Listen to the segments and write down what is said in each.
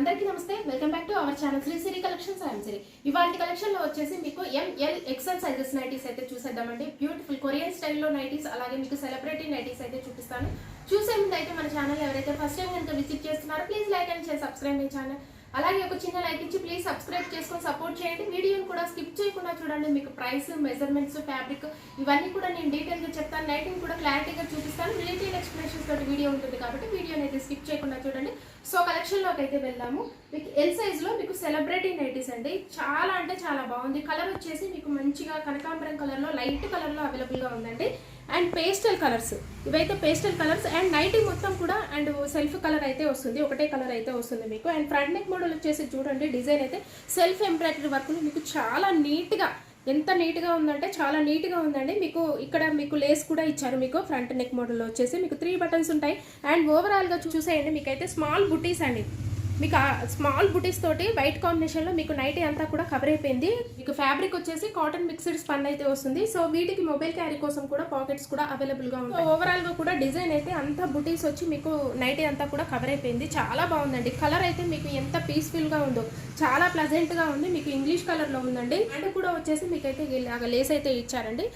అందరికీ నమస్తే, welcome back to our channel Sri Siri collections. I'm Siri. ఇవాళ కలెక్షన్ లో వచ్చేసి మీకు ML XL సైజెస్ నైటీస్ అయితే చూసేద్దామండి. బ్యూటిఫుల్ కొరియన్ స్టైల్లో నైటీస్, అలాగే మీకు సెలబ్రిటీ నైటీస్ అయితే చూపిస్తాను. చూసే ముందు అయితే మన ఛానల్ ఎవరైతే ఫస్ట్ టైం కనుక విజిట్ చేస్తున్నారో please like and share, subscribe my channel. అలాగే ఒక చిన్న లైక్ ఇచ్చి ప్లీజ్ సబ్స్క్రైబ్ చేసుకొని సపోర్ట్ చేయండి. వీడియోని కూడా స్కిప్ చేయకుండా చూడండి. మీకు ప్రైస్, మెజర్మెంట్స్, ఫ్యాబ్రిక్ ఇవన్నీ కూడా నేను డీటెయిల్గా చెప్తాను. నైటింగ్ కూడా క్లారిటీగా చూపిస్తాను. రిలేటెడ్ ఎక్స్ప్లెనేషన్స్ తోటి వీడియో ఉంటుంది కాబట్టి వీడియోని అయితే స్కిప్ చేయకుండా చూడండి. సో కలెక్షన్లోకి అయితే వెళ్దాము. మీకు ఎల్ సైజ్లో మీకు సెలబ్రిటీ నైటీస్ అండి. చాలా అంటే చాలా బాగుంది. కలర్ వచ్చేసి మీకు మంచిగా కనకాంబరం కలర్లో, లైట్ కలర్లో అవైలబుల్గా ఉందండి. అండ్ పేస్టల్ కలర్స్, ఇవైతే పేస్టల్ కలర్స్. అండ్ నైటీ మొత్తం కూడా అండ్ సెల్ఫ్ కలర్ అయితే వస్తుంది, ఒకటే కలర్ అయితే వస్తుంది మీకు. అండ్ ఫ్రంట్ నెక్ మోడల్ వచ్చేసి చూడండి, డిజైన్ అయితే సెల్ఫ్ ఎంబ్రాయిడరీ వర్క్ మీకు చాలా నీట్గా, ఎంత నీట్గా ఉందంటే చాలా నీట్గా ఉందండి. మీకు ఇక్కడ మీకు లేస్ కూడా ఇచ్చారు. మీకు ఫ్రంట్ నెక్ మోడల్లో వచ్చేసి మీకు 3 బటన్స్ ఉంటాయి. అండ్ ఓవరాల్గా చూసేయండి, మీకైతే స్మాల్ బుటీస్ అండి. మీకు ఆ స్మాల్ బుటీస్ తోటి వైట్ కాంబినేషన్లో మీకు నైటీ అంతా కూడా కవర్ అయిపోయింది. మీకు ఫ్యాబ్రిక్ వచ్చేసి కాటన్ మిక్స్డ్ స్పన్ అయితే వస్తుంది. సో వీటికి మొబైల్ క్యారీ కోసం కూడా పాకెట్స్ కూడా అవైలబుల్గా ఉంటాయి. ఓవరాల్గా కూడా డిజైన్ అయితే అంతా బుటీస్ వచ్చి మీకు నైటీ అంతా కూడా కవర్ అయిపోయింది. చాలా బాగుందండి. కలర్ అయితే మీకు ఎంత పీస్ఫుల్గా ఉందో, చాలా ప్లెజెంట్గా ఉంది. మీకు ఇంగ్లీష్ కలర్లో ఉందండి. అండ్ కూడా వచ్చేసి మీకైతే ఇలాగ లేస్ అయితే ఇచ్చారండి.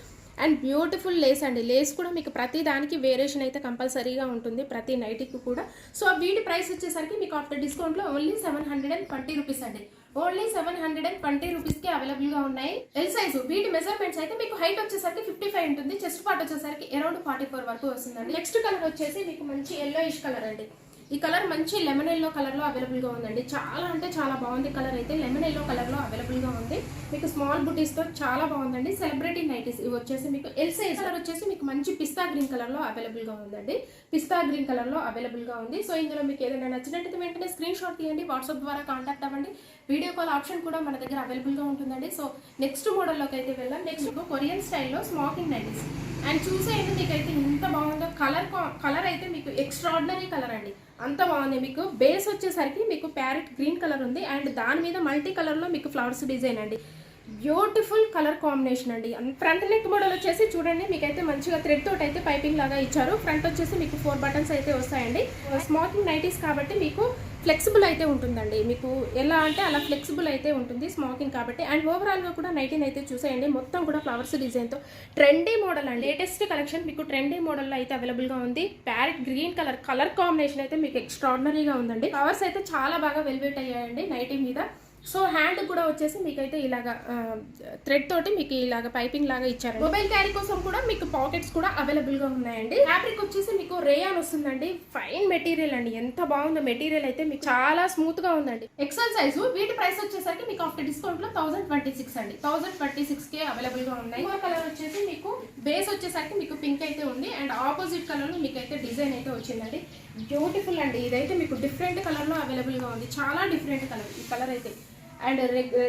అండ్ బ్యూటిఫుల్ లేస్ అండి. లేస్ కూడా మీకు ప్రతి దానికి వేరియేషన్ అయితే కంపల్సరీగా ఉంటుంది, ప్రతి నైటీకి కూడా. సో వీటి ప్రైస్ వచ్చేసరికి మీకు ఆఫ్టర్ డిస్కౌంట్లో ఓన్లీ 720 రూపీస్ అండి. ఓన్లీ 720 రూపీస్కి అవైలబుల్గా ఉన్నాయి. L size. వీటి మెజర్మెంట్స్ అయితే మీకు హైట్ వచ్చేసరికి 55 ఉంటుంది, చెస్ట్ పార్ట్ వచ్చేసరికి అరౌండ్ 44 వరకు వస్తుందండి. నెక్స్ట్ కలర్ వచ్చేసి మీకు మంచి ఎల్లోయిష్ కలర్ అండి. ఈ కలర్ మంచి లెమన్ ఎల్లో కలర్లో అవైలబుల్గా ఉందండి. చాలా అంటే చాలా బాగుంది. కలర్ అయితే లెమన్ ఎల్లో కలర్లో అవైలబుల్గా ఉంది. మీకు స్మాల్ బుటీస్తో చాలా బాగుందండి. సెలబ్రిటీ నైటీస్ ఇవి వచ్చేసి మీకు ఎల్ సైజ్. కలర్ వచ్చేసి మీకు మంచి పిస్తా గ్రీన్ కలర్లో అవైలబుల్గా ఉందండి. పిస్తా గ్రీన్ కలర్లో అవైలబుల్గా ఉంది. సో ఇందులో మీకు ఏదైనా నచ్చినట్టు వెంటనే స్క్రీన్ షాట్ తీయండి, వాట్సాప్ ద్వారా కాంటాక్ట్ అవ్వండి. వీడియో కాల్ ఆప్షన్ కూడా మన దగ్గర అవైలబుల్గా ఉంటుందండి. సో నెక్స్ట్ మోడల్లోకి అయితే వెళ్దాం. నెక్స్ట్ కొరియన్ స్టైల్లో స్మోకింగ్ నైటీస్. అండ్ చూసేయండి, మీకైతే ఎంత బాగుందో. కలర్ అయితే మీకు ఎక్స్ట్రాడినరీ కలర్ అండి, అంత బాగుంది. మీకు బేస్ వచ్చేసరికి మీకు ప్యారెట్ గ్రీన్ కలర్ ఉంది. అండ్ దాని మీద మల్టీ కలర్లో మీకు ఫ్లవర్స్ డిజైన్ అండి. బ్యూటిఫుల్ కలర్ కాంబినేషన్ అండి. ఫ్రంట్ నెక్ మోడల్ వచ్చేసి చూడండి, మీకైతే మంచిగా థ్రెడ్ తోటి అయితే పైపింగ్ లాగా ఇచ్చారు. ఫ్రంట్ వచ్చేసి మీకు 4 బటన్స్ అయితే వస్తాయండి. స్మోకింగ్ నైటీస్ కాబట్టి మీకు ఫ్లెక్సిబుల్ అయితే ఉంటుందండి. మీకు ఎలా అంటే అలా ఫ్లెక్సిబుల్ అయితే ఉంటుంది స్మోకింగ్ కాబట్టి. అండ్ ఓవరాల్గా కూడా నైటీని అయితే చూసేయండి, మొత్తం కూడా ఫ్లవర్స్ డిజైన్తో ట్రెండీ మోడల్ అండి. లేటెస్ట్ కలెక్షన్ మీకు ట్రెండీ మోడల్లో అయితే అవైలబుల్గా ఉంది. ప్యారెట్ గ్రీన్ కలర్ కాంబినేషన్ అయితే మీకు ఎక్స్ట్రాడినరీగా ఉందండి. ఫ్లవర్స్ అయితే చాలా బాగా వెల్వెట్ అయ్యాయండి నైటీ మీద. సో హ్యాండ్ కూడా వచ్చేసి మీకైతే ఇలాగా థ్రెడ్ తోటి మీకు ఇలాగ పైపింగ్ లాగా ఇచ్చారు. మొబైల్ క్యారీ కోసం కూడా మీకు పాకెట్స్ కూడా అవైలబుల్గా ఉన్నాయండి. ఫ్యాబ్రిక్ వచ్చేసి మీకు రేయాన్ వస్తుందండి. ఫైన్ మెటీరియల్ అండి, ఎంత బాగుందో మెటీరియల్ అయితే మీకు చాలా స్మూత్ గా ఉందండి. XL size. వీటి ప్రైస్ వచ్చేసరికి మీకు ఆఫ్టర్ డిస్కౌంట్ లో 1026 అండి. 1026కే అవైలబుల్ గా ఉన్నాయి. కలర్ వచ్చేసి మీకు బేస్ వచ్చేసరికి మీకు పింక్ అయితే ఉంది. అండ్ ఆపోజిట్ కలర్ లో మీకు అయితే డిజైన్ అయితే వచ్చిందండి. బ్యూటిఫుల్ అండి. ఇదైతే మీకు డిఫరెంట్ కలర్ లో అవైలబుల్ గా ఉంది. చాలా డిఫరెంట్ కలర్ ఈ కలర్ అయితే. అండ్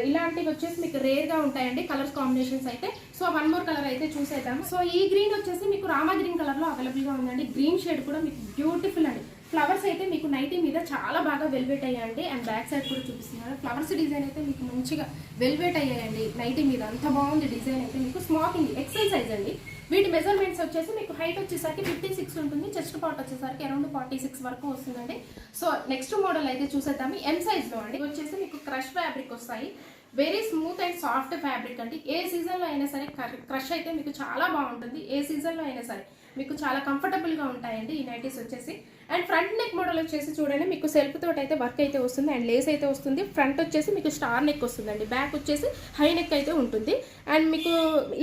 ఇలాంటివి వచ్చేసి మీకు రేర్ గా ఉంటాయండి కలర్స్ కాంబినేషన్స్ అయితే. సో 1 మోర్ కలర్ అయితే చూసేద్దాం. సో ఈ గ్రీన్ వచ్చేసి మీకు రామా గ్రీన్ కలర్ లో అవైలబుల్ గా ఉందండి. గ్రీన్ షేడ్ కూడా మీకు బ్యూటిఫుల్ అండి. ఫ్లవర్స్ అయితే మీకు నైటీ మీద చాలా బాగా వెల్వెట్ అయ్యాయండి. అండ్ బ్యాక్ సైడ్ కూడా చూపిస్తున్నారు. ఫ్లవర్స్ డిజైన్ అయితే మీకు మంచిగా వెల్వెట్ అయ్యాయండి నైటీ మీద, అంత బాగుంది డిజైన్ అయితే. మీకు స్మోకింగ్ ఎక్సెల్ సైజ్ అండి. వీటి మెజర్మెంట్స్ వచ్చేసి మీకు హైట్ వచ్చేసరికి 56 ఉంటుంది, చెస్ట్ పార్ట్ వచ్చేసరికి అరౌండ్ 46 వరకు వస్తుందండి. సో నెక్స్ట్ మోడల్ అయితే చూసేద్దాము. ఎం సైజ్లో అండి. వచ్చేసి మీకు క్రష్ ఫ్యాబ్రిక్ వస్తాయి. Very smooth and soft fabric అండి. ఏ సీజన్లో అయినా సరే క్రష్ అయితే మీకు చాలా బాగుంటుంది. ఏ సీజన్లో అయినా సరే మీకు చాలా కంఫర్టబుల్గా ఉంటాయండి ఈ నైటీస్ వచ్చేసి. అండ్ ఫ్రంట్ నెక్ మోడల్ వచ్చేసి చూడండి, మీకు సెల్ఫ్ తోటి అయితే వర్క్ అయితే వస్తుంది. అండ్ లేస్ అయితే వస్తుంది. ఫ్రంట్ వచ్చేసి మీకు స్టార్ నెక్ వస్తుందండి. బ్యాక్ వచ్చేసి హై నెక్ అయితే ఉంటుంది. అండ్ మీకు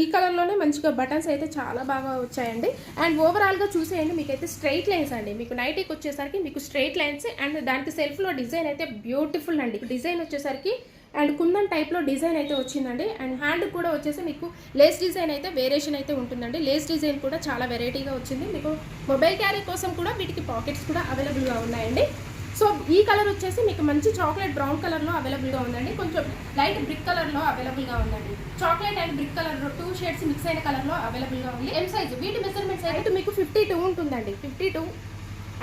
ఈ కలర్లోనే మంచిగా బటన్స్ అయితే చాలా బాగా వచ్చాయండి. అండ్ ఓవరాల్గా చూసేయండి, మీకైతే స్ట్రైట్ లైన్స్ అండి. మీకు నైటీకి వచ్చేసరికి మీకు స్ట్రైట్ లైన్స్. అండ్ దానికి సెల్ఫ్లో డిజైన్ అయితే బ్యూటిఫుల్ అండి. డిజైన్ వచ్చేసరికి అండ్ కుందన్ టైప్లో డిజైన్ అయితే వచ్చిందండి. అండ్ హ్యాండ్ కూడా వచ్చేసి మీకు లేస్ డిజైన్ అయితే వేరియేషన్ అయితే ఉంటుందండి. లేస్ డిజైన్ కూడా చాలా వెరైటీగా వచ్చింది. మీకు మొబైల్ క్యారీ కోసం కూడా వీటికి పాకెట్స్ కూడా అవైలబుల్గా ఉన్నాయండి. సో ఈ కలర్ వచ్చేసి మీకు మంచి చాక్లెట్ బ్రౌన్ కలర్లో అవైలబుల్గా ఉందండి. కొంచెం లైట్ బ్రిక్ కలర్లో అవైలబుల్గా ఉందండి. Chocolate and brick colour 2 shades mix అయిన కలర్లో అవైలబుల్గా ఉంది. M size. వీటి మెజర్మెంట్స్ అయితే మీకు 52 ఉంటుందండి. 52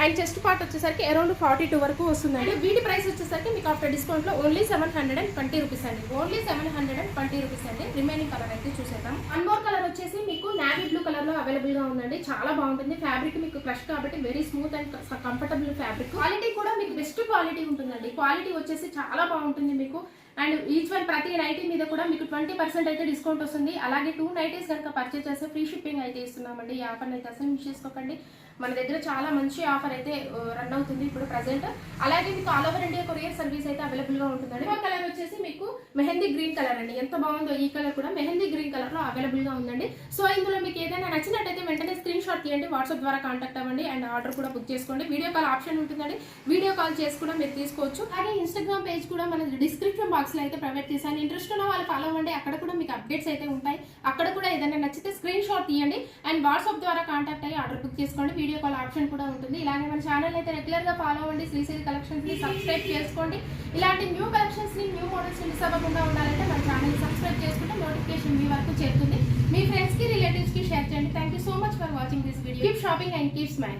అండ్ చెస్ట్ పార్ట్ వచ్చేసరికి అరౌండ్ 42 వరకు వస్తుందండి. వీటి ప్రైస్ వచ్చేసరికి మీకు ఆఫ్టర్ డిస్కౌంట్లో ఓన్లీ 720 రూపీస్ అండి. ఓన్లీ 720 రూపీస్ అండి. రిమైనింగ్ కలర్ అయితే చూసేద్దాం. వన్ మోర్ కలర్ వచ్చేసి మీకు నావీ బ్లూ కలర్లో అవైలబుల్గా ఉందండి. చాలా బాగుంటుంది. ఫ్యాబ్రిక్ మీకు క్రష్ కాబట్టి very smooth and comfortable fabric. Quality కూడా మీకు బెస్ట్ క్వాలిటీ ఉంటుందండి. క్వాలిటీ వచ్చేసి చాలా బాగుంటుంది మీకు. అండ్ ఈచ్ వన్ ప్రతి నైటీ మీద కూడా మీకు 20% అయితే డిస్కౌంట్ వస్తుంది. అలాగే 2 నైటీస్ కనుక పర్చేస్ చేస్తే ఫ్రీ షిప్పింగ్ అయితే ఇస్తున్నామండి. ఈ ఆఫర్ని అయితే అసలు మిస్ చేసుకోకండి. మన దగ్గర చాలా మంచి ఆఫర్ అయితే రన్ అవుతుంది ఇప్పుడు ప్రజెంట్. అలాగే మీకు all over India courier service అయితే అవైలబుల్గా ఉంటుందండి. ఈ కలర్ వచ్చేసి మీకు మెహందీ గ్రీన్ కలర్ అండి. ఎంత బాగుందో ఈ కలర్ కూడా మెహందీ గ్రీన్ కలర్లో అవైలబుల్గా ఉందండి. సో ఇందులో మీకు ఏదైనా నచ్చినట్టయితే వెంటనే స్క్రీన్ షాట్ తీయండి, వాట్సాప్ ద్వారా కాంటాక్ట్ అవ్వండి అండ్ ఆర్డర్ కూడా బుక్ చేసుకోండి. వీడియో కాల్ ఆప్షన్ ఉంటుందండి. వీడియో కాల్ చేసి కూడా మీరు తీసుకోవచ్చు. అలాగే ఇన్స్టాగ్రామ్ పేజ్ కూడా మన డిస్క్రిప్షన్ బాక్స్లో అయితే ప్రొవైడ్ చేశాను. ఇంట్రెస్ట్ ఉన్న వాళ్ళు ఫాలో అవ్వండి. అక్కడ కూడా మీకు అప్డేట్స్ అయితే ఉంటాయి. అక్కడ కూడా ఏదైనా నచ్చితే స్క్రీన్ షాట్ తీయండి అండ్ వాట్సాప్ ద్వారా కాంటాక్ట్ అయ్యి ఆర్డర్ బుక్ చేసుకోండి. వీడియో కాల్ ఆప్షన్ కూడా ఉంటుంది. ఇలాగే మన ఛానల్ అయితే రెగ్యులర్గా ఫాలో అవ్వండి. శ్రీశ్రీ కలెక్షన్స్ని సబ్స్క్రైబ్ చేసుకోండి. ఇలాంటి న్యూ కలెక్షన్స్ని న్యూ మోడల్స్ని మిస్ అవ్వకుండా ఉండాలంటే మన ఛానల్ని సబ్స్క్రైబ్ చేసుకుంటే నోటిఫికేషన్ మీ వరకు చేరుతుంది. మీ ఫ్రెండ్స్కి రిలేటివ్స్కి షేర్ చేయండి. Thank you so much for watching this video. Keep shopping and keep smile.